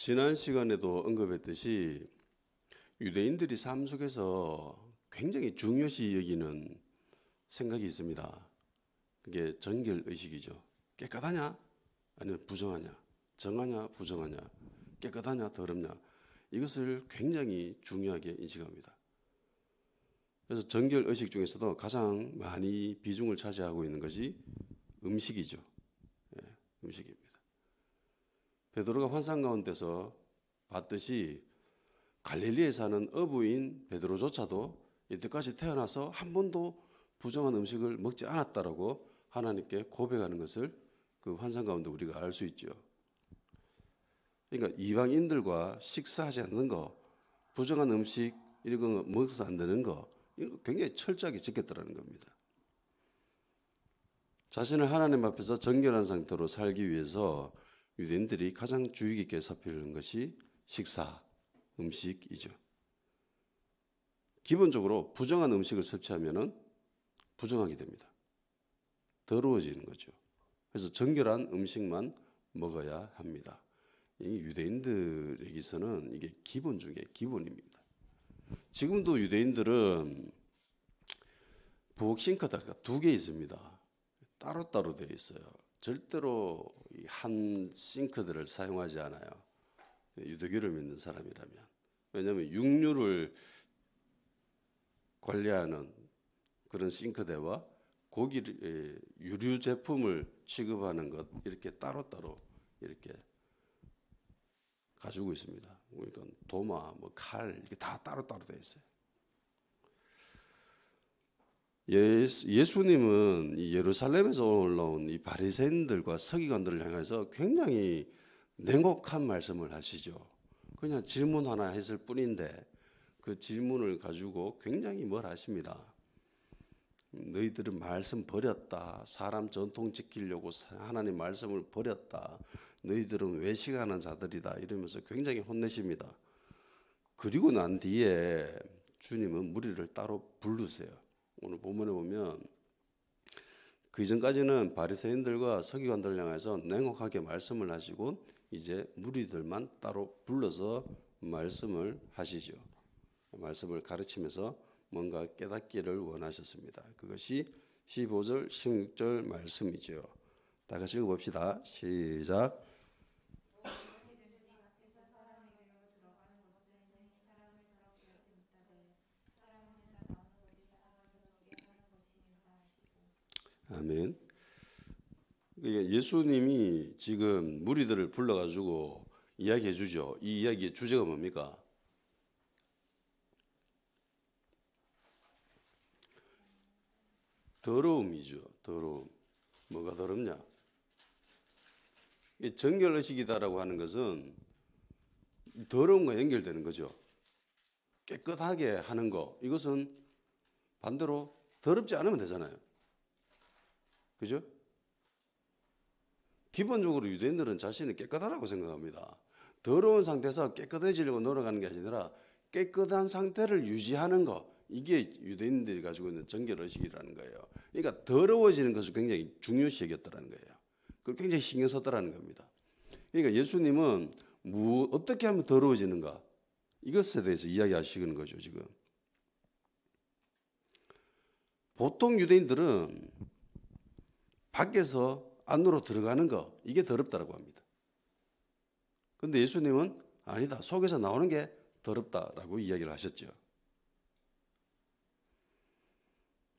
지난 시간에도 언급했듯이 유대인들이 삶 속에서 굉장히 중요시 여기는 생각이 있습니다. 그게 정결의식이죠. 깨끗하냐? 아니면 부정하냐? 정하냐? 부정하냐? 깨끗하냐? 더럽냐? 이것을 굉장히 중요하게 인식합니다. 그래서 정결의식 중에서도 가장 많이 비중을 차지하고 있는 것이 음식이죠. 음식입니다. 베드로가 환상 가운데서 봤듯이 갈릴리에 사는 어부인 베드로조차도 이때까지 태어나서 한 번도 부정한 음식을 먹지 않았다라고 하나님께 고백하는 것을 그 환상 가운데 우리가 알 수 있죠. 그러니까 이방인들과 식사하지 않는 거, 부정한 음식 이런 거 먹어서 안 되는 거, 이거 굉장히 철저하게 지켰다는 겁니다. 자신을 하나님 앞에서 정결한 상태로 살기 위해서 유대인들이 가장 주의 깊게 살피는 것이 식사, 음식이죠. 기본적으로 부정한 음식을 섭취하면 부정하게 됩니다. 더러워지는 거죠. 그래서 정결한 음식만 먹어야 합니다. 이 유대인들에게서는 이게 기본 중에 기본입니다. 지금도 유대인들은 부엌 싱크대가 2개 있습니다. 따로따로 되어 있어요. 절대로 한 싱크대를 사용하지 않아요. 유대교를 믿는 사람이라면. 왜냐하면 육류를 관리하는 그런 싱크대와 고기를 유류 제품을 취급하는 것 이렇게 따로따로 이렇게 가지고 있습니다. 그러니까 도마, 칼 이렇게 다 따로따로 되어 있어요. 예수님은 이 예루살렘에서 올라온 이 바리새인들과 서기관들을 향해서 굉장히 냉혹한 말씀을 하시죠. 그냥 질문 하나 했을 뿐인데 그 질문을 가지고 굉장히 뭘 하십니다. 너희들은 말씀 버렸다. 사람 전통 지키려고 하나님 말씀을 버렸다. 너희들은 외식하는 자들이다. 이러면서 굉장히 혼내십니다. 그리고 난 뒤에 주님은 무리를 따로 부르세요. 오늘 본문에 보면 그 이전까지는 바리새인들과 서기관들을 향해서 냉혹하게 말씀을 하시고 이제 무리들만 따로 불러서 말씀을 하시죠. 말씀을 가르치면서 뭔가 깨닫기를 원하셨습니다. 그것이 15절, 16절 말씀이죠. 다 같이 읽어봅시다. 시작. 아멘. 예수님이 지금 무리들을 불러가지고 이야기해 주죠. 이 이야기의 주제가 뭡니까? 더러움이죠. 더러움. 뭐가 더럽냐? 정결의식이다라고 하는 것은 더러움과 연결되는 거죠. 깨끗하게 하는 거. 이것은 반대로 더럽지 않으면 되잖아요. 그죠? 기본적으로 유대인들은 자신을 깨끗하다고 생각합니다. 더러운 상태에서 깨끗해지려고 노력하는 게 아니라 깨끗한 상태를 유지하는 거. 이게 유대인들이 가지고 있는 정결의식이라는 거예요. 그러니까 더러워지는 것을 굉장히 중요시 여겼다는 거예요. 그걸 굉장히 신경 썼다는 겁니다. 그러니까 예수님은 어떻게 하면 더러워지는가? 이것에 대해서 이야기하시는 거죠, 지금. 보통 유대인들은 밖에서 안으로 들어가는 거, 이게 더럽다라고 합니다. 그런데 예수님은 아니다. 속에서 나오는 게 더럽다라고 이야기를 하셨죠.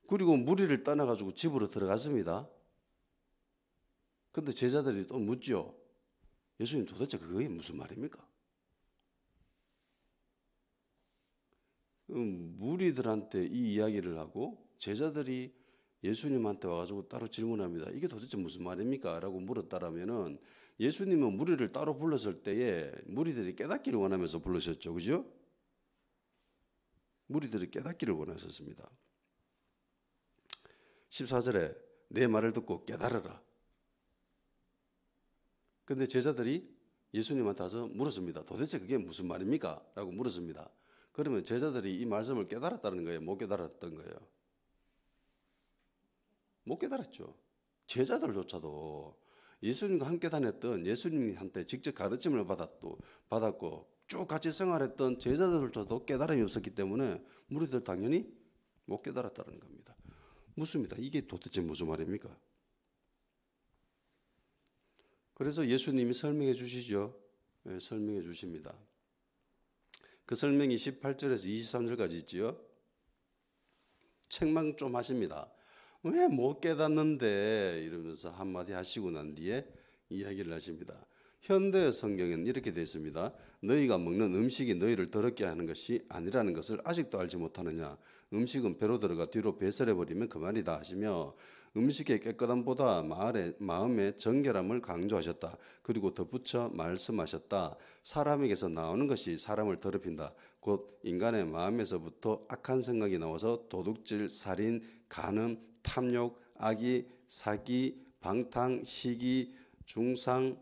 그리고 무리를 떠나가지고 집으로 들어갔습니다. 그런데 제자들이 또 묻죠. 예수님 도대체 그게 무슨 말입니까? 무리들한테 이 이야기를 하고 제자들이 예수님한테 와가지고 따로 질문합니다. 이게 도대체 무슨 말입니까? 라고 물었다라면은 예수님은 무리를 따로 불렀을 때에 무리들이 깨닫기를 원하면서 부르셨죠. 그죠? 무리들이 깨닫기를 원하셨습니다. 14절에 내 말을 듣고 깨달으라. 그런데 제자들이 예수님한테 와서 물었습니다. 도대체 그게 무슨 말입니까? 라고 물었습니다. 그러면 제자들이 이 말씀을 깨달았다는 거예요? 못 깨달았던 거예요? 못 깨달았죠. 제자들조차도 예수님과 함께 다녔던 예수님한테 직접 가르침을 받았고 쭉 같이 생활했던 제자들조차도 깨달음이 없었기 때문에 무리들 당연히 못 깨달았다는 겁니다. 묻습니다. 이게 도대체 무슨 말입니까? 그래서 예수님이 설명해 주시죠. 네, 설명해 주십니다. 그 설명이 18절에서 23절까지 있지요. 책망 좀 하십니다. 왜 못 깨닫는데 이러면서 한마디 하시고 난 뒤에 이야기를 하십니다. 현대 성경에는 이렇게 되어 있습니다. 너희가 먹는 음식이 너희를 더럽게 하는 것이 아니라는 것을 아직도 알지 못하느냐. 음식은 배로 들어가 뒤로 배설해버리면 그만이다 하시며 음식의 깨끗함보다 마음의 정결함을 강조하셨다. 그리고 덧붙여 말씀하셨다. 사람에게서 나오는 것이 사람을 더럽힌다. 곧 인간의 마음에서부터 악한 생각이 나와서 도둑질, 살인, 간음, 탐욕, 악의, 사기, 방탕, 시기, 중상,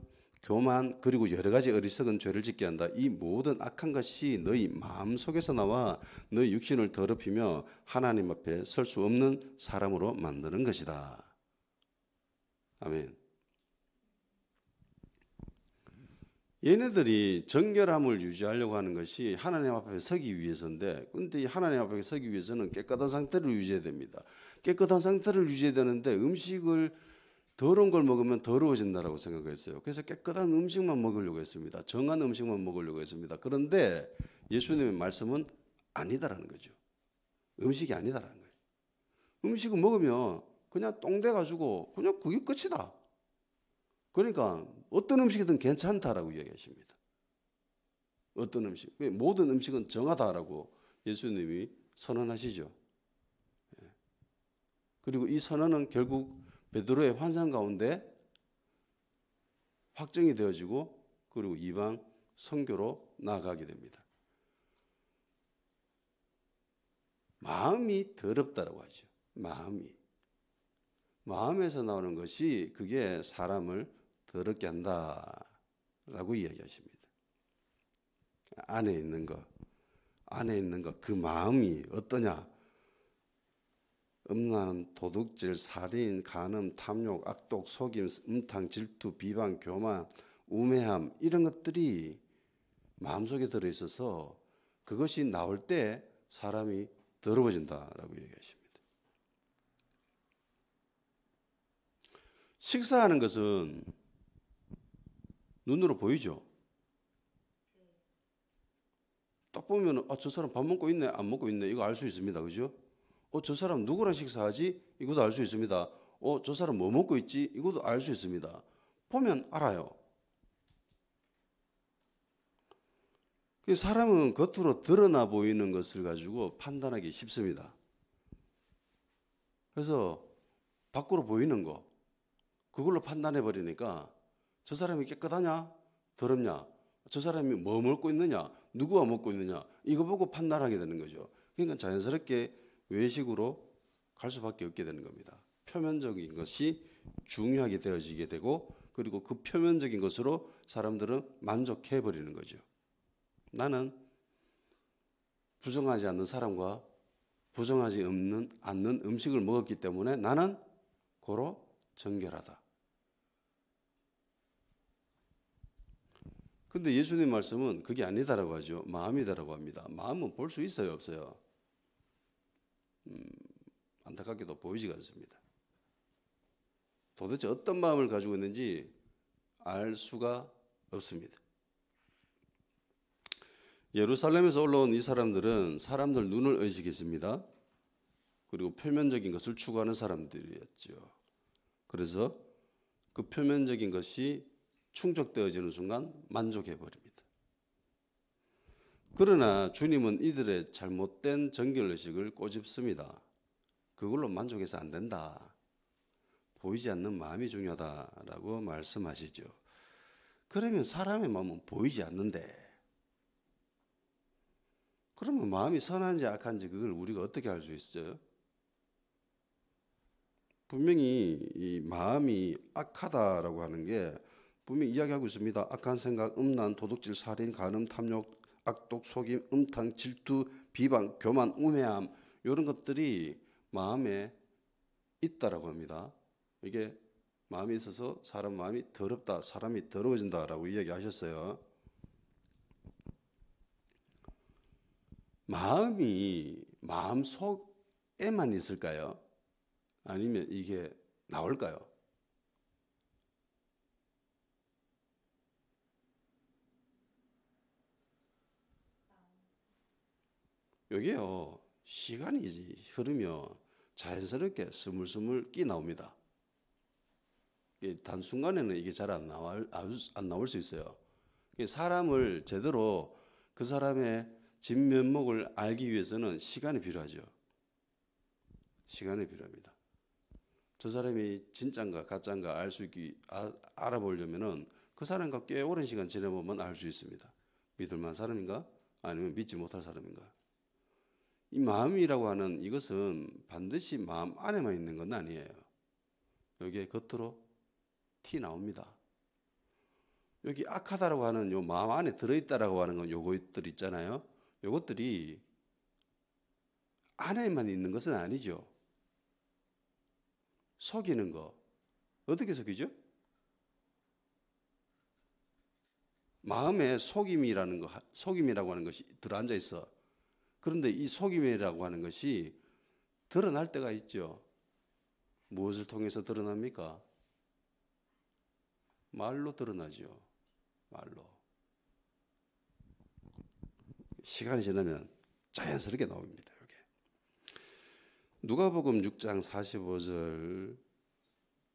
교만, 그리고 여러 가지 어리석은 죄를 짓게 한다. 이 모든 악한 것이 너희 마음속에서 나와 너희 육신을 더럽히며 하나님 앞에 설 수 없는 사람으로 만드는 것이다. 아멘. 얘네들이 정결함을 유지하려고 하는 것이 하나님 앞에 서기 위해서인데, 근데 하나님 앞에 서기 위해서는 깨끗한 상태를 유지해야 됩니다. 깨끗한 상태를 유지해야 되는데 음식을 더러운 걸 먹으면 더러워진다라고 생각했어요. 그래서 깨끗한 음식만 먹으려고 했습니다. 정한 음식만 먹으려고 했습니다. 그런데 예수님의 말씀은 아니다라는 거죠. 음식이 아니다라는 거예요. 음식을 먹으면 그냥 똥돼 가지고 그냥 그게 끝이다. 그러니까 어떤 음식이든 괜찮다라고 이야기하십니다. 어떤 음식, 모든 음식은 정하다라고 예수님이 선언하시죠. 그리고 이 선언은 결국 베드로의 환상 가운데 확정이 되어지고 그리고 이방 선교로 나아가게 됩니다. 마음이 더럽다라고 하죠. 마음에서 나오는 것이 그게 사람을 더럽게 한다라고 이야기하십니다. 안에 있는 것, 그 마음이 어떠냐? 음란, 도둑질, 살인, 간음, 탐욕, 악독, 속임, 음탕, 질투, 비방, 교만, 우매함 이런 것들이 마음속에 들어있어서 그것이 나올 때 사람이 더러워진다라고 얘기하십니다. 식사하는 것은 눈으로 보이죠. 딱 보면 저 사람 밥 먹고 있네, 안 먹고 있네 이거 알 수 있습니다. 그죠? 저 사람 누구랑 식사하지? 이것도 알 수 있습니다. 저 사람 뭐 먹고 있지? 이것도 알 수 있습니다. 보면 알아요. 사람은 겉으로 드러나 보이는 것을 가지고 판단하기 쉽습니다. 그래서 밖으로 보이는 거 그걸로 판단해 버리니까 저 사람이 깨끗하냐? 더럽냐? 저 사람이 뭐 먹고 있느냐? 누구와 먹고 있느냐? 이거 보고 판단하게 되는 거죠. 그러니까 자연스럽게 외식으로 갈 수밖에 없게 되는 겁니다. 표면적인 것이 중요하게 되어지게 되고 그리고 그 표면적인 것으로 사람들은 만족해 버리는 거죠. 나는 부정하지 않는 사람과 부정하지 않는 음식을 먹었기 때문에 나는 고로 정결하다. 근데 예수님 말씀은 그게 아니다라고 하죠. 마음이다라고 합니다. 마음은 볼 수 있어요, 없어요? 안타깝게도 보이지가 않습니다. 도대체 어떤 마음을 가지고 있는지 알 수가 없습니다. 예루살렘에서 올라온 이 사람들은 사람들 눈을 의식했습니다. 그리고 표면적인 것을 추구하는 사람들이었죠. 그래서 그 표면적인 것이 충족되어지는 순간 만족해 버립니다. 그러나 주님은 이들의 잘못된 정결의식을 꼬집습니다. 그걸로 만족해서 안 된다. 보이지 않는 마음이 중요하다라고 말씀하시죠. 그러면 사람의 마음은 보이지 않는데 그러면 마음이 선한지 악한지 그걸 우리가 어떻게 알 수 있어요? 분명히 이 마음이 악하다라고 하는 게 분명히 이야기하고 있습니다. 악한 생각, 음란, 도둑질, 살인, 간음, 탐욕, 악독, 속임, 음탕, 질투, 비방, 교만, 우매함 이런 것들이 마음에 있다라고 합니다. 이게 마음이 있어서 사람 마음이 더럽다, 사람이 더러워진다라고 이야기하셨어요. 마음이 마음 속에만 있을까요? 아니면 이게 나올까요? 여기요, 시간이 흐르면 자연스럽게 스물스물 끼 나옵니다. 단순간에는 이게 잘 안 나올 수 있어요. 사람을 제대로 그 사람의 진면목을 알기 위해서는 시간이 필요하죠. 시간이 필요합니다. 저 사람이 진짠가 가짠가 알아보려면은 그 사람과 꽤 오랜 시간 지내보면 알 수 있습니다. 믿을 만한 사람인가? 아니면 믿지 못할 사람인가? 이 마음이라고 하는 이것은 반드시 마음 안에만 있는 건 아니에요. 여기에 겉으로 티 나옵니다. 여기 악하다라고 하는 요 마음 안에 들어있다라고 하는 건 요것들 있잖아요. 요것들이 안에만 있는 것은 아니죠. 속이는 거. 어떻게 속이죠? 마음에 속임이라고 하는 것이 들어앉아 있어. 그런데 이 속임이라고 하는 것이 드러날 때가 있죠. 무엇을 통해서 드러납니까? 말로 드러나죠. 말로. 시간이 지나면 자연스럽게 나옵니다. 여기. 누가복음 6장 45절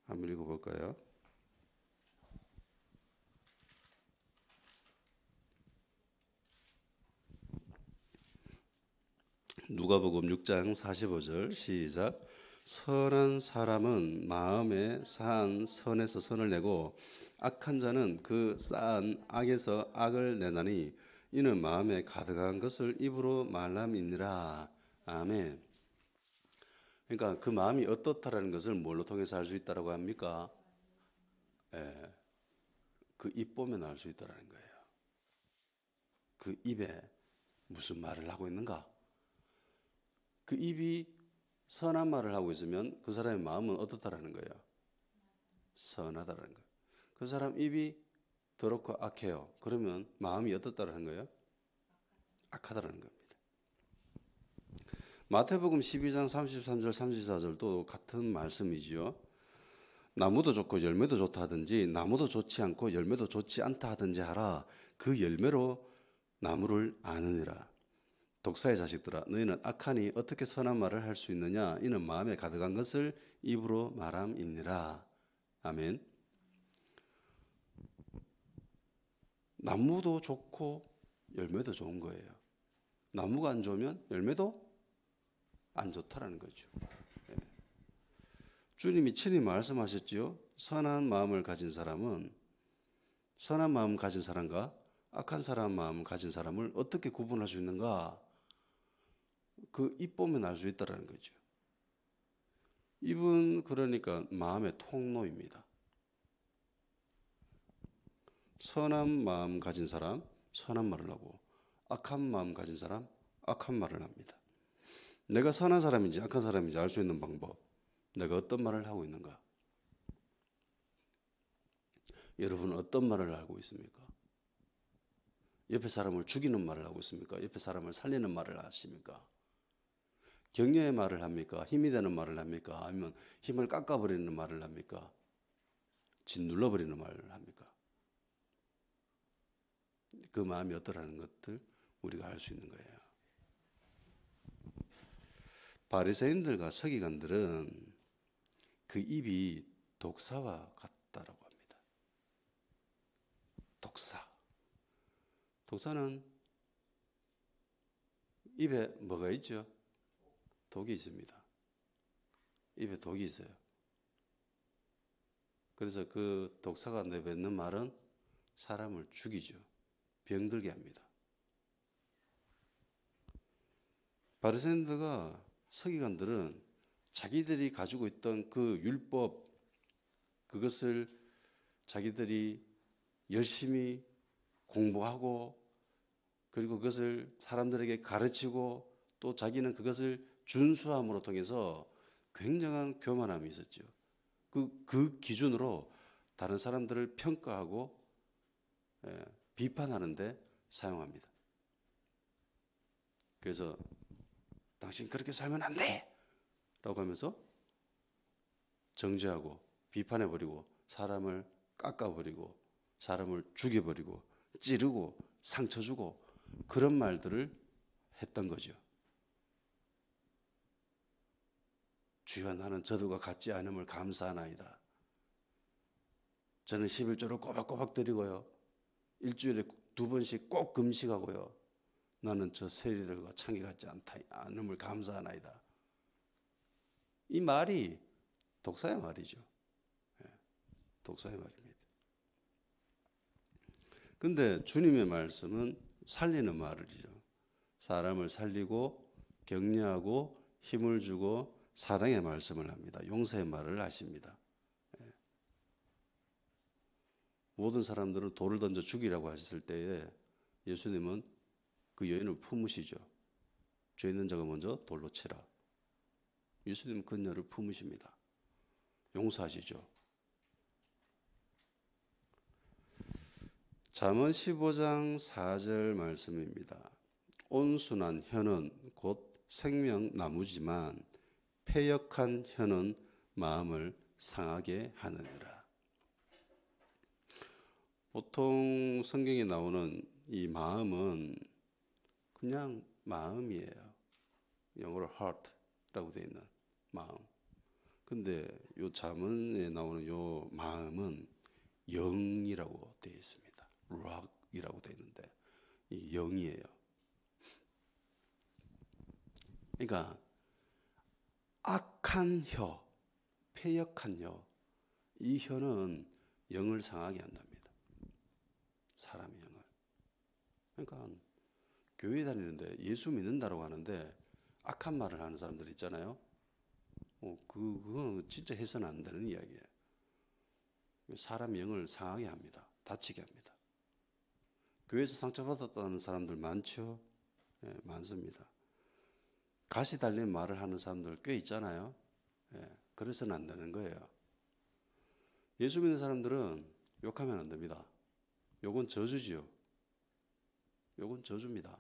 한번 읽어볼까요? 누가복음 6장 45절 시작. 선한 사람은 마음에 쌓은 선에서 선을 내고 악한 자는 그 쌓은 악에서 악을 내나니 이는 마음에 가득한 것을 입으로 말함이니라. 아멘. 그러니까 그 마음이 어떻다라는 것을 뭘로 통해서 알 수 있다라고 합니까? 예, 그 입 보면 알 수 있다라는 거예요. 그 입에 무슨 말을 하고 있는가? 그 입이 선한 말을 하고 있으면 그 사람의 마음은 어떻다라는 거예요? 선하다라는 거예요. 그 사람 입이 더럽고 악해요. 그러면 마음이 어떻다라는 거예요? 악하다라는 겁니다. 마태복음 12장 33절 34절도 같은 말씀이지요. 나무도 좋고 열매도 좋다 하든지 나무도 좋지 않고 열매도 좋지 않다 하든지 하라. 그 열매로 나무를 아느니라. 독사의 자식들아 너희는 악하니 어떻게 선한 말을 할 수 있느냐. 이는 마음에 가득한 것을 입으로 말함이니라. 아멘. 나무도 좋고 열매도 좋은 거예요. 나무가 안 좋으면 열매도 안 좋다라는 거죠. 주님이 친히 말씀하셨지요. 선한 마음을 가진 사람은 선한 마음 가진 사람과 악한 사람 마음 가진 사람을 어떻게 구분할 수 있는가? 그 입 보면 알 수 있다라는 거죠. 입은 그러니까 마음의 통로입니다. 선한 마음 가진 사람 선한 말을 하고 악한 마음 가진 사람 악한 말을 합니다. 내가 선한 사람인지 악한 사람인지 알 수 있는 방법. 내가 어떤 말을 하고 있는가? 여러분은 어떤 말을 하고 있습니까? 옆에 사람을 죽이는 말을 하고 있습니까? 옆에 사람을 살리는 말을 하십니까? 격려의 말을 합니까? 힘이 되는 말을 합니까? 아니면 힘을 깎아버리는 말을 합니까? 짓눌러버리는 말을 합니까? 그 마음이 어떠라는 것들 우리가 알 수 있는 거예요. 바리새인들과 서기관들은 그 입이 독사와 같다라고 합니다. 독사. 독사는 입에 뭐가 있죠? 독이 있습니다. 입에 독이 있어요. 그래서 그 독사가 내뱉는 말은 사람을 죽이죠. 병들게 합니다. 바리새인들과 서기관들은 자기들이 가지고 있던 그 율법 그것을 자기들이 열심히 공부하고 그리고 그것을 사람들에게 가르치고 또 자기는 그것을 준수함으로 통해서 굉장한 교만함이 있었죠. 그 기준으로 다른 사람들을 평가하고 비판하는데 사용합니다. 그래서 당신 그렇게 살면 안 돼! 라고 하면서 정죄하고 비판해버리고 사람을 깎아버리고 사람을 죽여버리고 찌르고 상처 주고 그런 말들을 했던 거죠. 주여 나는 저들과 같지 않음을 감사하나이다. 저는 11조를 꼬박꼬박 드리고요. 일주일에 2번씩 꼭 금식하고요. 나는 저 세리들과 창기 같지 않음을 감사하나이다. 이 말이 독사의 말이죠. 독사의 말입니다. 근데 주님의 말씀은 살리는 말이죠. 사람을 살리고 격려하고 힘을 주고 사랑의 말씀을 합니다. 용서의 말을 하십니다. 모든 사람들은 돌을 던져 죽이라고 하셨을 때에 예수님은 그 여인을 품으시죠. 죄 있는 자가 먼저 돌로 치라. 예수님은 그녀를 품으십니다. 용서하시죠. 잠언 15장 4절 말씀입니다. 온순한 혀는 곧 생명나무지만 패역한 혀는 마음을 상하게 하느니라. 보통 성경에 나오는 이 마음은 그냥 마음이에요. 영어로 heart라고 되어 있는 마음. 근데 요 잠언에 나오는 요 마음은 영이라고 되어 있습니다. 락이라고 되어 있는데 이 영이에요. 그러니까 악한 혀, 패역한 혀, 이 혀는 영을 상하게 한답니다. 사람의 영을. 그러니까 교회 다니는데 예수 믿는다고 하는데 악한 말을 하는 사람들 있잖아요. 그건 진짜 해서는 안 되는 이야기예요. 사람 영을 상하게 합니다. 다치게 합니다. 교회에서 상처받았다는 사람들 많죠? 예, 많습니다. 가시 달린 말을 하는 사람들 꽤 있잖아요. 예, 그래서는 안 되는 거예요. 예수 믿는 사람들은 욕하면 안 됩니다. 욕은 저주지요. 욕은 저주입니다.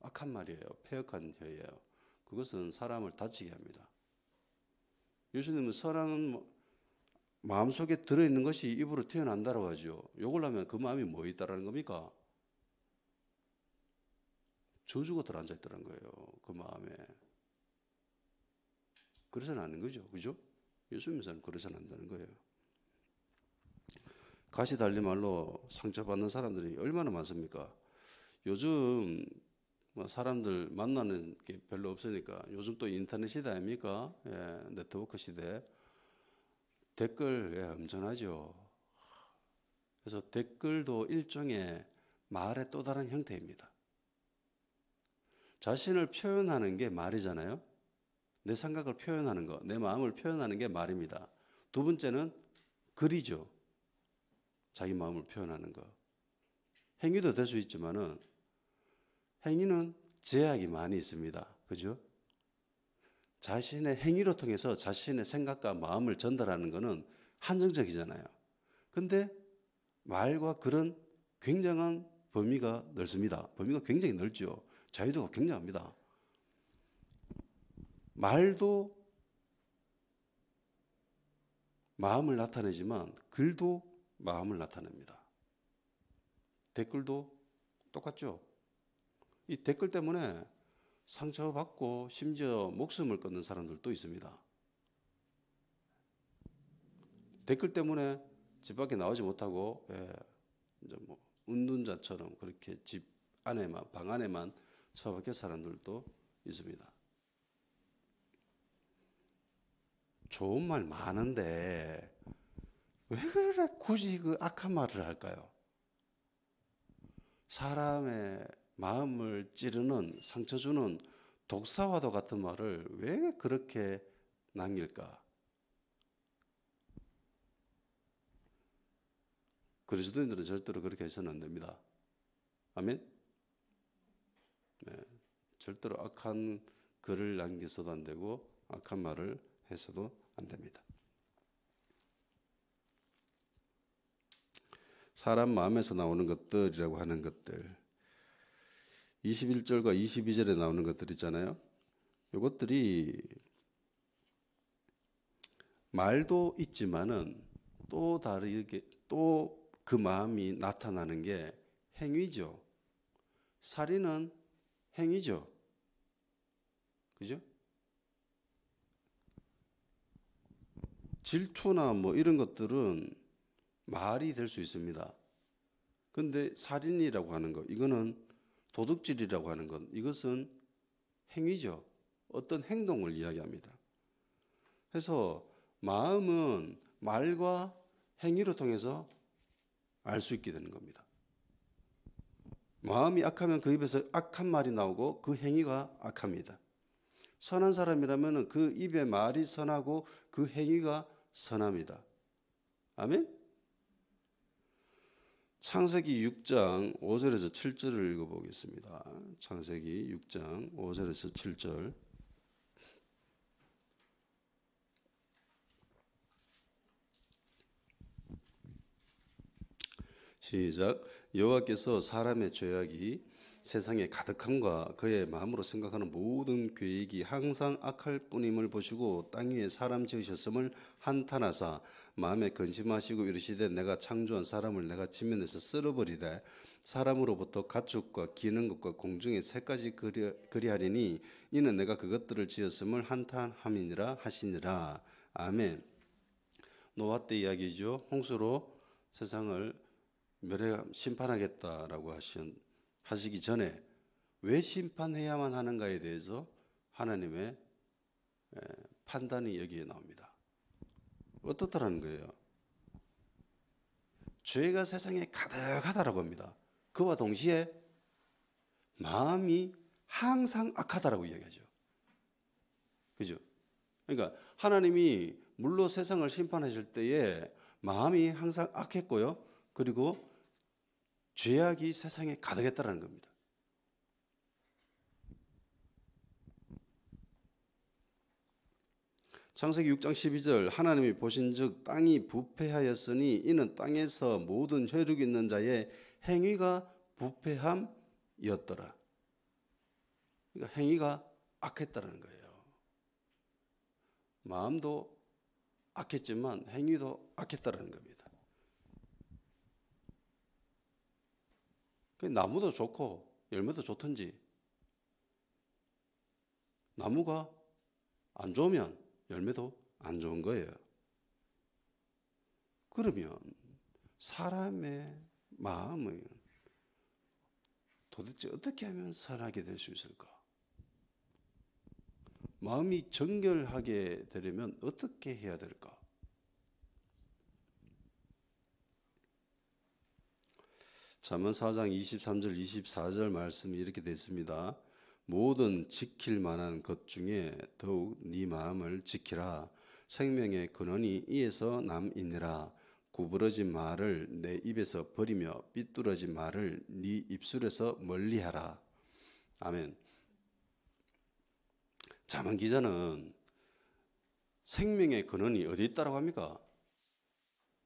악한 말이에요. 패역한 혀예요. 그것은 사람을 다치게 합니다. 예수님은 선한 마음속에 들어있는 것이 입으로 튀어난다고 하죠. 욕을 하면 그 마음이 뭐 있다라는 겁니까? 저주가 들어앉아 있다는 거예요. 그 마음에. 그래서는 안 되는 거죠. 그죠? 예수 믿는 그래서는 안 되는 거예요. 가시 달린 말로 상처받는 사람들이 얼마나 많습니까? 요즘 사람들 만나는 게 별로 없으니까 요즘 또 인터넷 시대 아닙니까? 예, 네트워크 시대. 댓글 엄청나죠. 그래서 댓글도 일종의 말의 또 다른 형태입니다. 자신을 표현하는 게 말이잖아요. 내 생각을 표현하는 거, 내 마음을 표현하는 게 말입니다. 두 번째는 글이죠. 자기 마음을 표현하는 거. 행위도 될 수 있지만은 행위는 제약이 많이 있습니다. 그죠? 자신의 행위로 통해서 자신의 생각과 마음을 전달하는 것은 한정적이잖아요. 근데 말과 글은 굉장한 범위가 넓습니다. 범위가 굉장히 넓죠. 자유도가 굉장합니다. 말도 마음을 나타내지만 글도 마음을 나타냅니다. 댓글도 똑같죠. 이 댓글 때문에 상처받고 심지어 목숨을 끊는 사람들도 있습니다. 댓글 때문에 집 밖에 나오지 못하고 이제 뭐 운둔자처럼 그렇게 집 안에만 방 안에만 처박힌 사람들도 있습니다. 좋은 말 많은데 왜 그래 굳이 그 악한 말을 할까요? 사람의 마음을 찌르는 상처 주는 독사와도 같은 말을 왜 그렇게 남길까? 그리스도인들은 절대로 그렇게 해서는 안 됩니다. 아멘? 네, 절대로 악한 글을 남겨서도 안 되고 악한 말을 해서도 안 됩니다. 사람 마음에서 나오는 것들이라고 하는 것들, 21절과 22절에 나오는 것들 있잖아요. 이것들이 말도 있지만은 또 다르게 또 그 마음이 나타나는 게 행위죠. 살인은 행위죠. 그죠? 질투나 뭐 이런 것들은 말이 될 수 있습니다. 근데 살인이라고 하는 것, 이거는 도둑질이라고 하는 것, 이것은 행위죠. 어떤 행동을 이야기합니다. 그래서 마음은 말과 행위를 통해서 알 수 있게 되는 겁니다. 마음이 악하면 그 입에서 악한 말이 나오고 그 행위가 악합니다. 선한 사람이라면 그 입의 말이 선하고 그 행위가 선합니다. 아멘? 창세기 6장 5절에서 7절을 읽어보겠습니다. 창세기 6장 5절에서 7절. 시작. 여호와께서 사람의 죄악이 세상에 가득함과 그의 마음으로 생각하는 모든 계획이 항상 악할 뿐임을 보시고 땅 위에 사람 지으셨음을 한탄하사 마음에 근심하시고 이르시되 내가 창조한 사람을 내가 지면에서 쓸어버리되 사람으로부터 가축과 기는 것과 공중의 새까지 그리하리니 이는 내가 그것들을 지었음을 한탄함이니라 하시니라. 아멘. 노아 때 이야기죠. 홍수로 세상을 심판하겠다라고 하시기 전에 왜 심판해야만 하는가에 대해서 하나님의 판단이 여기에 나옵니다. 어떻다라는 거예요? 죄가 세상에 가득하다라고 합니다. 그와 동시에 마음이 항상 악하다라고 이야기하죠. 그죠? 그러니까 하나님이 물로 세상을 심판하실 때에 마음이 항상 악했고요. 그리고 죄악이 세상에 가득했다는 겁니다. 창세기 6장 12절 하나님이 보신즉 땅이 부패하였으니 이는 땅에서 모든 혈육 있는 자의 행위가 부패함이었더라. 그러니까 행위가 악했다는 거예요. 마음도 악했지만 행위도 악했다는 겁니다. 나무도 좋고 열매도 좋든지 나무가 안 좋으면 열매도 안 좋은 거예요. 그러면 사람의 마음은 도대체 어떻게 하면 선하게 될 수 있을까? 마음이 정결하게 되려면 어떻게 해야 될까? 잠언 4장 23절 24절 말씀이 이렇게 되어 있습니다. 모든 지킬 만한 것 중에 더욱 네 마음을 지키라. 생명의 근원이 이에서 남이니라. 구부러진 말을 내 입에서 버리며 삐뚤어진 말을 네 입술에서 멀리하라. 아멘. 잠언 기자는 생명의 근원이 어디 있다고 합니까?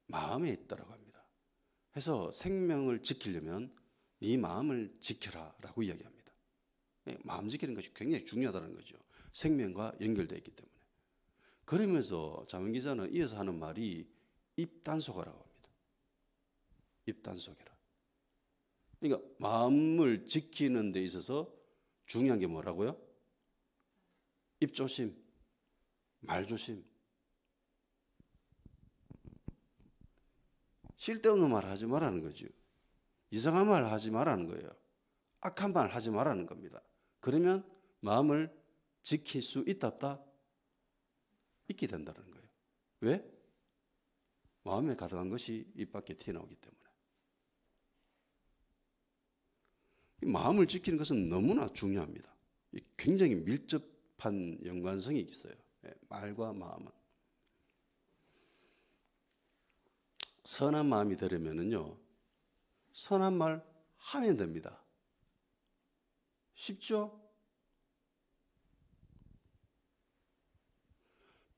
마음에 있다고 합니다. 그래서 생명을 지키려면 네 마음을 지켜라라고 이야기합니다. 마음 지키는 것이 굉장히 중요하다는 거죠. 생명과 연결되어 있기 때문에. 그러면서 잠언 기자는 이어서 하는 말이 입단속하라고 합니다. 입단속해라. 그러니까 마음을 지키는 데 있어서 중요한 게 뭐라고요? 입조심, 말조심. 쓸데없는 말 하지 말라는 거죠. 이상한 말 하지 말라는 거예요. 악한 말 하지 말라는 겁니다. 그러면 마음을 지킬 수 있다 없다? 있게 된다는 거예요. 왜? 마음에 가득한 것이 입 밖에 튀어나오기 때문에. 마음을 지키는 것은 너무나 중요합니다. 굉장히 밀접한 연관성이 있어요. 말과 마음은. 선한 마음이 되려면요, 선한 말 하면 됩니다. 쉽죠?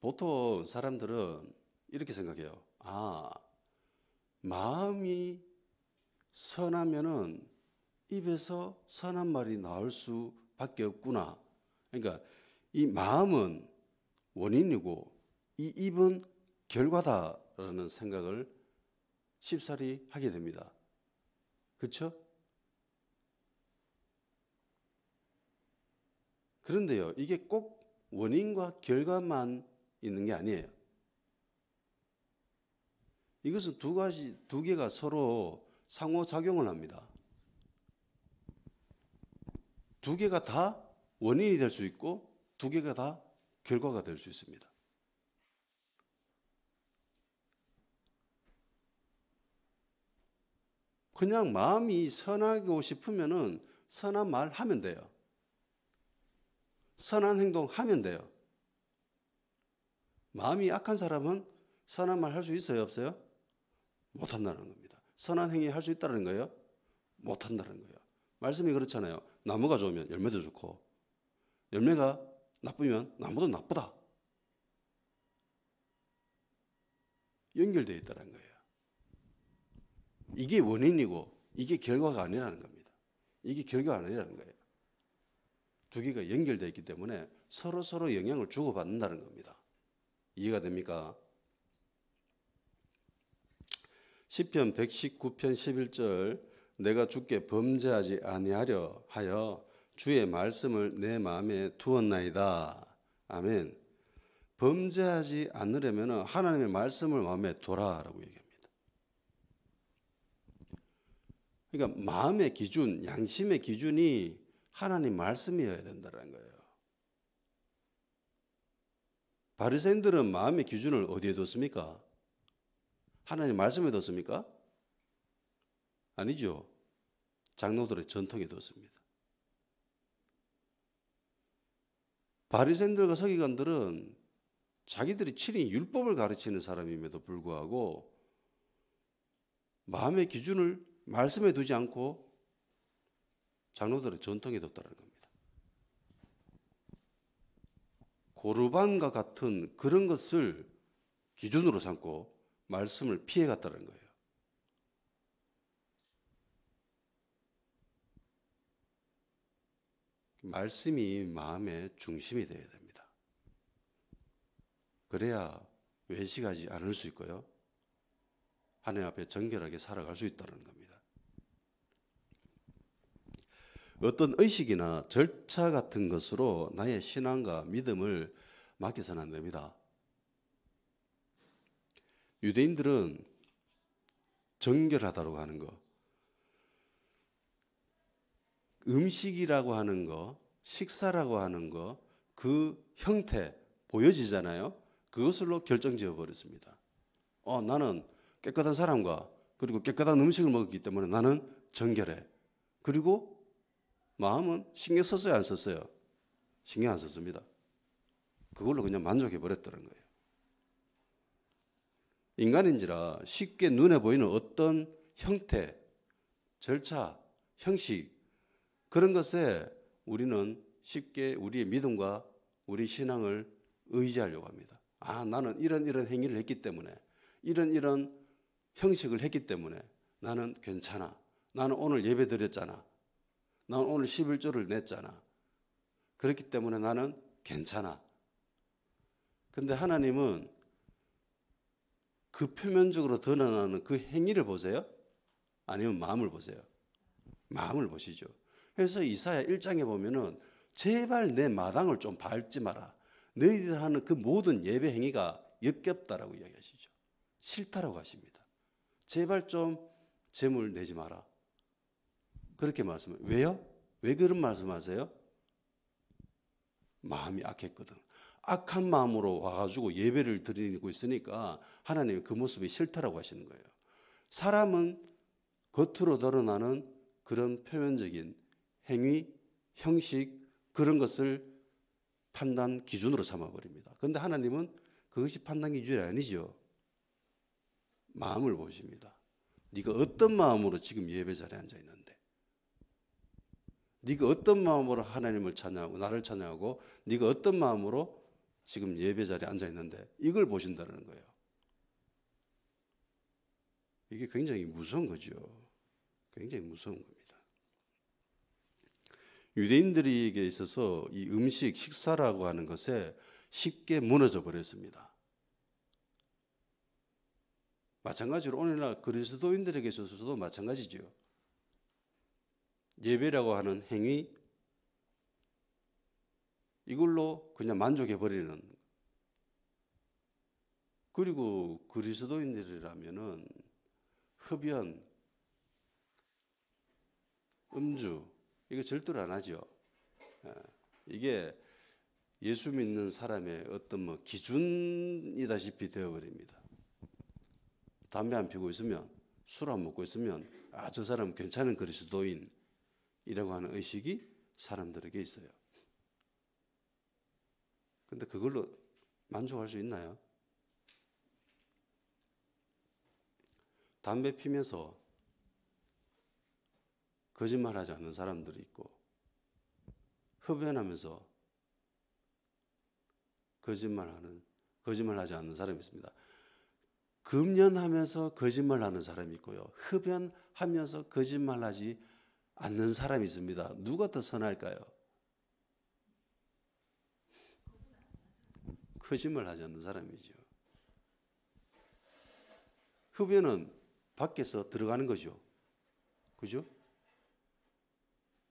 보통 사람들은 이렇게 생각해요. 아, 마음이 선하면은 입에서 선한 말이 나올 수밖에 없구나. 그러니까 이 마음은 원인이고 이 입은 결과다라는 생각을 쉽사리 하게 됩니다. 그렇죠? 그런데요, 이게 꼭 원인과 결과만 있는 게 아니에요. 이것은 두 개가 서로 상호작용을 합니다. 두 개가 다 원인이 될 수 있고 두 개가 다 결과가 될 수 있습니다. 그냥 마음이 선하고 싶으면은 선한 말 하면 돼요. 선한 행동 하면 돼요. 마음이 악한 사람은 선한 말 할 수 있어요, 없어요? 못한다는 겁니다. 선한 행위 할 수 있다는 거예요? 못한다는 거예요. 말씀이 그렇잖아요. 나무가 좋으면 열매도 좋고 열매가 나쁘면 나무도 나쁘다. 연결되어 있다는 거예요. 이게 원인이고 이게 결과가 아니라는 겁니다. 이게 결과가 아니라는 거예요. 두 개가 연결되어 있기 때문에 서로 영향을 주고받는다는 겁니다. 이해가 됩니까? 시편 119편 11절 내가 주께 범죄하지 아니하려 하여 주의 말씀을 내 마음에 두었나이다. 아멘. 범죄하지 않으려면 하나님의 말씀을 마음에 두라라고 얘기합니다. 그러니까 마음의 기준, 양심의 기준이 하나님 말씀이어야 된다는 거예요. 바리새인들은 마음의 기준을 어디에 뒀습니까? 하나님 말씀에 뒀습니까? 아니죠. 장로들의 전통에 뒀습니다. 바리새인들과 서기관들은 자기들이 친히 율법을 가르치는 사람임에도 불구하고 마음의 기준을 말씀에 두지 않고 장로들의 전통에 뒀다는 겁니다. 고르반과 같은 그런 것을 기준으로 삼고 말씀을 피해갔다는 거예요. 말씀이 마음의 중심이 되어야 됩니다. 그래야 외식하지 않을 수 있고요. 하나님 앞에 정결하게 살아갈 수 있다는 겁니다. 어떤 의식이나 절차 같은 것으로 나의 신앙과 믿음을 맡겨서는 안 됩니다. 유대인들은 정결하다고 하는 거, 음식이라고 하는 거, 식사라고 하는 거, 그 형태 보여지잖아요. 그것으로 결정지어 버렸습니다. 나는 깨끗한 사람과 그리고 깨끗한 음식을 먹었기 때문에 나는 정결해. 그리고 마음은 신경 썼어요, 안 썼어요? 신경 안 썼습니다. 그걸로 그냥 만족해 버렸다는 거예요. 인간인지라 쉽게 눈에 보이는 어떤 형태, 절차, 형식 그런 것에 우리는 쉽게 우리의 믿음과 우리 신앙을 의지하려고 합니다. 나는 이런 행위를 했기 때문에 이런 형식을 했기 때문에 나는 괜찮아. 나는 오늘 예배 드렸잖아. 나는 오늘 11조를 냈잖아. 그렇기 때문에 나는 괜찮아. 근데 하나님은 그 표면적으로 드러나는 그 행위를 보세요? 아니면 마음을 보세요? 마음을 보시죠. 그래서 이사야 1장에 보면은 제발 내 마당을 좀 밟지 마라. 너희들 하는 그 모든 예배 행위가 역겹다라고 이야기하시죠. 싫다라고 하십니다. 제발 좀 재물 내지 마라. 그렇게 말씀해요. 왜요? 왜 그런 말씀하세요? 마음이 악했거든. 악한 마음으로 와가지고 예배를 드리고 있으니까 하나님이 그 모습이 싫다라고 하시는 거예요. 사람은 겉으로 드러나는 그런 표면적인 행위, 형식 그런 것을 판단 기준으로 삼아버립니다. 그런데 하나님은 그것이 판단 기준이 아니죠. 마음을 보십니다. 네가 어떤 마음으로 지금 예배 자리에 앉아 있는데, 네가 어떤 마음으로 하나님을 찬양하고 나를 찬양하고, 네가 어떤 마음으로 지금 예배 자리에 앉아 있는데 이걸 보신다는 거예요. 이게 굉장히 무서운 거죠. 굉장히 무서운 겁니다. 유대인들에게 있어서 이 음식, 식사라고 하는 것에 쉽게 무너져 버렸습니다. 마찬가지로 오늘날 그리스도인들에게 있어서도 마찬가지죠. 예배라고 하는 행위, 이걸로 그냥 만족해 버리는. 그리고 그리스도인들이라면은 흡연, 음주, 이거 절대로 안 하죠. 이게 예수 믿는 사람의 어떤 뭐 기준이다시피 되어버립니다. 담배 안 피우고 있으면, 술 안 먹고 있으면, 아, 저 사람 괜찮은 그리스도인이라고 하는 의식이 사람들에게 있어요. 근데 그걸로 만족할 수 있나요? 담배 피면서 거짓말하지 않는 사람들이 있고, 흡연하면서 거짓말하지 않는 사람이 있습니다. 금연하면서 거짓말하는 사람이 있고요. 흡연하면서 거짓말하지 않는 사람이 있습니다. 누가 더 선할까요? 거짓말하지 않는 사람이죠. 흡연은 밖에서 들어가는 거죠. 그죠?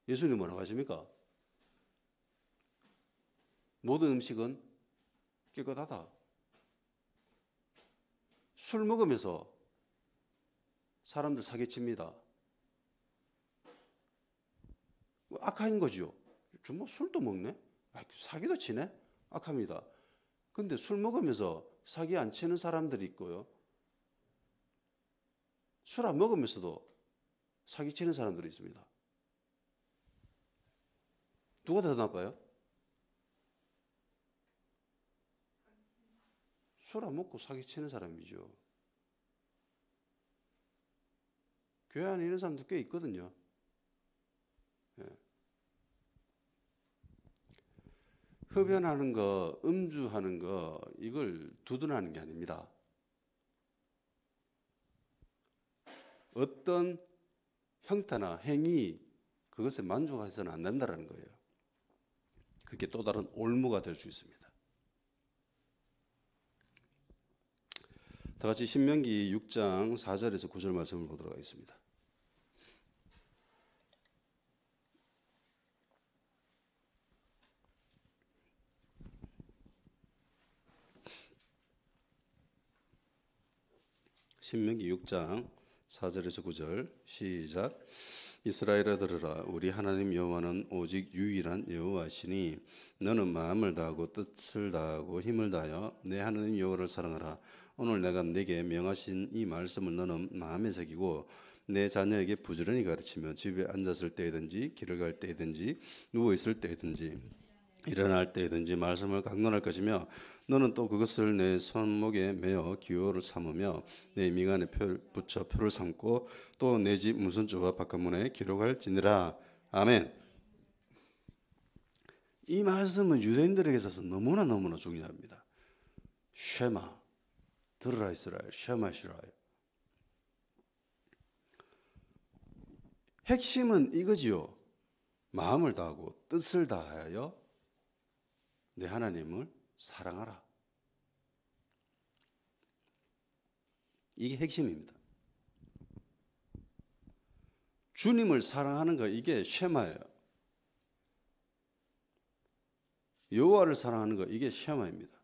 예수님 뭐라고 하십니까? 모든 음식은 깨끗하다. 술 먹으면서 사람들 사기칩니다. 악한 거죠. 뭐 술도 먹네? 사기도 치네? 악합니다. 근데 술 먹으면서 사기 안 치는 사람들이 있고요. 술 안 먹으면서도 사기 치는 사람들이 있습니다. 누가 더 나빠요? 술 안 먹고 사기 치는 사람이죠. 교회 안에 이런 사람들 꽤 있거든요. 예. 흡연하는 거, 음주하는 거, 이걸 두둔하는 게 아닙니다. 어떤 형태나 행위, 그것에 만족해서는 안 된다는 거예요. 그게 또 다른 올무가 될 수 있습니다. 다 같이 신명기 6장 4절에서 9절 말씀을 보도록 하겠습니다. 신명기 6장 4절에서 9절 시작. 이스라엘아 들으라. 우리 하나님 여호와는 오직 유일한 여호와시니 너는 마음을 다하고 뜻을 다하고 힘을 다하여 내 하나님 여호와를 사랑하라. 오늘 내가 네게 명하신 이 말씀을 너는 마음에 새기고 내 자녀에게 부지런히 가르치며 집에 앉았을 때든지 길을 갈 때든지 누워 있을 때든지 일어날 때든지 말씀을 강론할 것이며 너는 또 그것을 내 손목에 매어 기호를 삼으며 내 미간에 붙여 표를 삼고 또 내 집 문선주와 바깥문에 기록할지니라. 아멘. 이 말씀은 유대인들에게 있어서 너무나 중요합니다. 쉐마, 들으라 이스라엘, 쉐마 이스라엘. 핵심은 이거지요. 마음을 다하고 뜻을 다하여 내 하나님을 사랑하라. 이게 핵심입니다. 주님을 사랑하는 거, 이게 쉐마예요. 여호와를 사랑하는 거, 이게 쉐마입니다.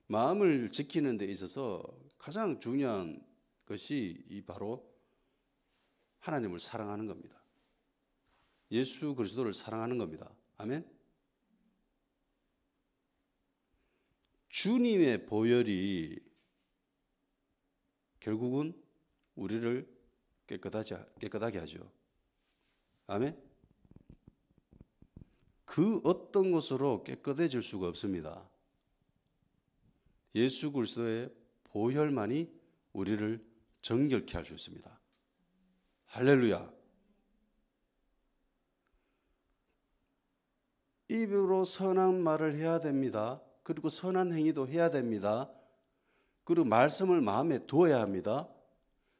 마음을 지키는 데 있어서 가장 중요한 것이 이 바로 하나님을 사랑하는 겁니다. 예수 그리스도를 사랑하는 겁니다. 아멘. 주님의 보혈이 결국은 우리를 깨끗하게 하죠. 아멘. 그 어떤 것으로 깨끗해질 수가 없습니다. 예수 그리스도의 보혈만이 우리를 정결케 할 수 있습니다. 할렐루야. 입으로 선한 말을 해야 됩니다. 그리고 선한 행위도 해야 됩니다. 그리고 말씀을 마음에 두어야 합니다.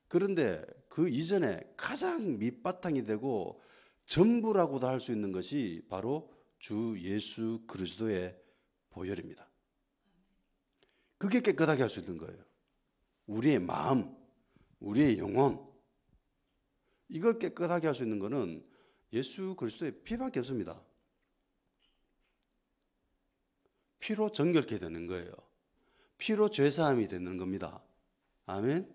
그런데 그 이전에 가장 밑바탕이 되고 전부라고도 할 수 있는 것이 바로 주 예수 그리스도의 보혈입니다. 그게 깨끗하게 할 수 있는 거예요. 우리의 마음, 우리의 영혼, 이걸 깨끗하게 할 수 있는 것은 예수 그리스도의 피밖에 없습니다. 피로 정결케 되는 거예요. 피로 죄사함이 되는 겁니다. 아멘.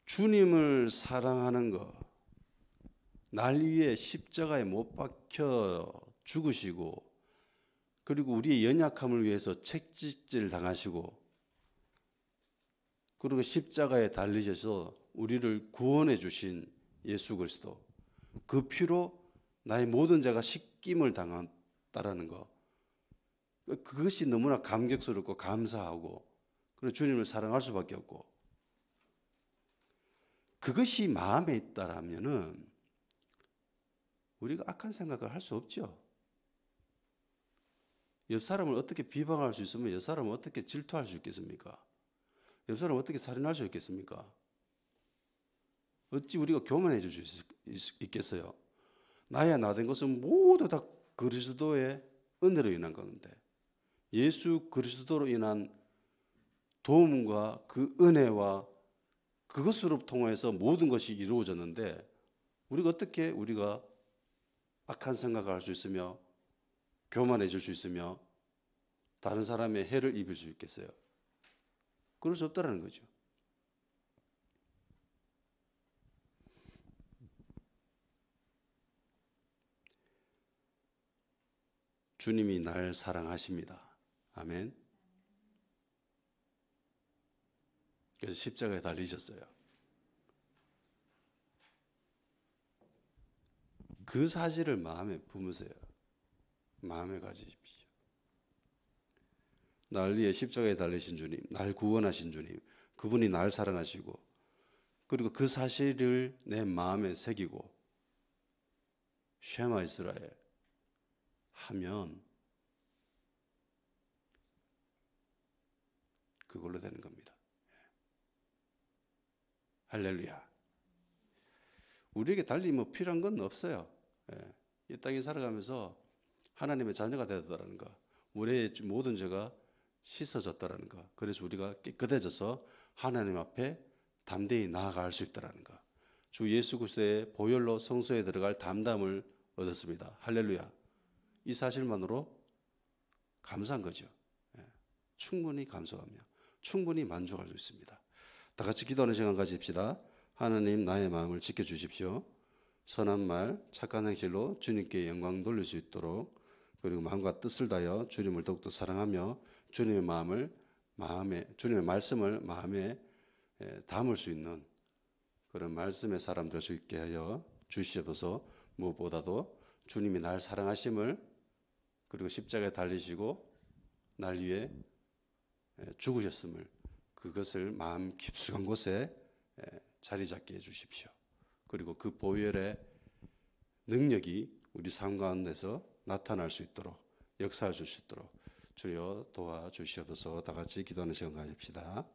주님을 사랑하는 것, 날 위해 십자가에 못 박혀 죽으시고, 그리고 우리의 연약함을 위해서 채찍질 당하시고, 그리고 십자가에 달리셔서 우리를 구원해 주신 예수 그리스도, 그 피로 나의 모든 죄가 씻김을 당한다라는 것, 그것이 너무나 감격스럽고 감사하고, 그리고 주님을 사랑할 수밖에 없고, 그것이 마음에 있다라면은 우리가 악한 생각을 할 수 없죠. 옆 사람을 어떻게 비방할 수 있으면 옆 사람을 어떻게 질투할 수 있겠습니까? 옆 사람을 어떻게 살인할 수 있겠습니까? 어찌 우리가 교만해 줄 수 있겠어요? 나야 나 된 것은 모두 다 그리스도의 은혜로 인한 건데, 예수 그리스도로 인한 도움과 그 은혜와 그것으로 통해서 모든 것이 이루어졌는데, 우리가 어떻게 우리가 악한 생각을 할 수 있으며 교만해질 수 있으며 다른 사람의 해를 입을 수 있겠어요? 그럴 수 없다는 거죠. 주님이 날 사랑하십니다. 아멘. 그래서 십자가에 달리셨어요. 그 사실을 마음에 품으세요. 마음에 가지십시오. 날 위해 십자가에 달리신 주님, 날 구원하신 주님, 그분이 날 사랑하시고, 그리고 그 사실을 내 마음에 새기고 쉐마 이스라엘 하면 그걸로 되는 겁니다. 할렐루야. 우리에게 달리 뭐 필요한 건 없어요. 이 땅에 살아가면서 하나님의 자녀가 되었다는 것, 우리의 모든 죄가 씻어졌다는 것, 그래서 우리가 깨끗해져서 하나님 앞에 담대히 나아갈 수 있다는 것, 주 예수 그리스도의 보혈로 성소에 들어갈 담담을 얻었습니다. 할렐루야. 이 사실만으로 감사한 거죠. 충분히 감사하며 충분히 만족할 수 있습니다. 다 같이 기도하는 시간 가집시다. 하나님, 나의 마음을 지켜주십시오. 선한 말, 착한 행실로 주님께 영광 돌릴 수 있도록, 그리고 마음과 뜻을 다하여 주님을 더욱더 사랑하며 주님의 주님의 말씀을 마음에 담을 수 있는 그런 말씀의 사람 될 수 있게 하여 주시옵소서. 무엇보다도 주님이 날 사랑하심을, 그리고 십자가에 달리시고 날 위해 죽으셨음을, 그것을 마음 깊숙한 곳에 자리 잡게 해주십시오. 그리고 그 보혈의 능력이 우리 삶 가운데서 나타날 수 있도록, 역사할 수 있도록 주여 도와주시옵소서. 다 같이 기도하는 시간 가집시다.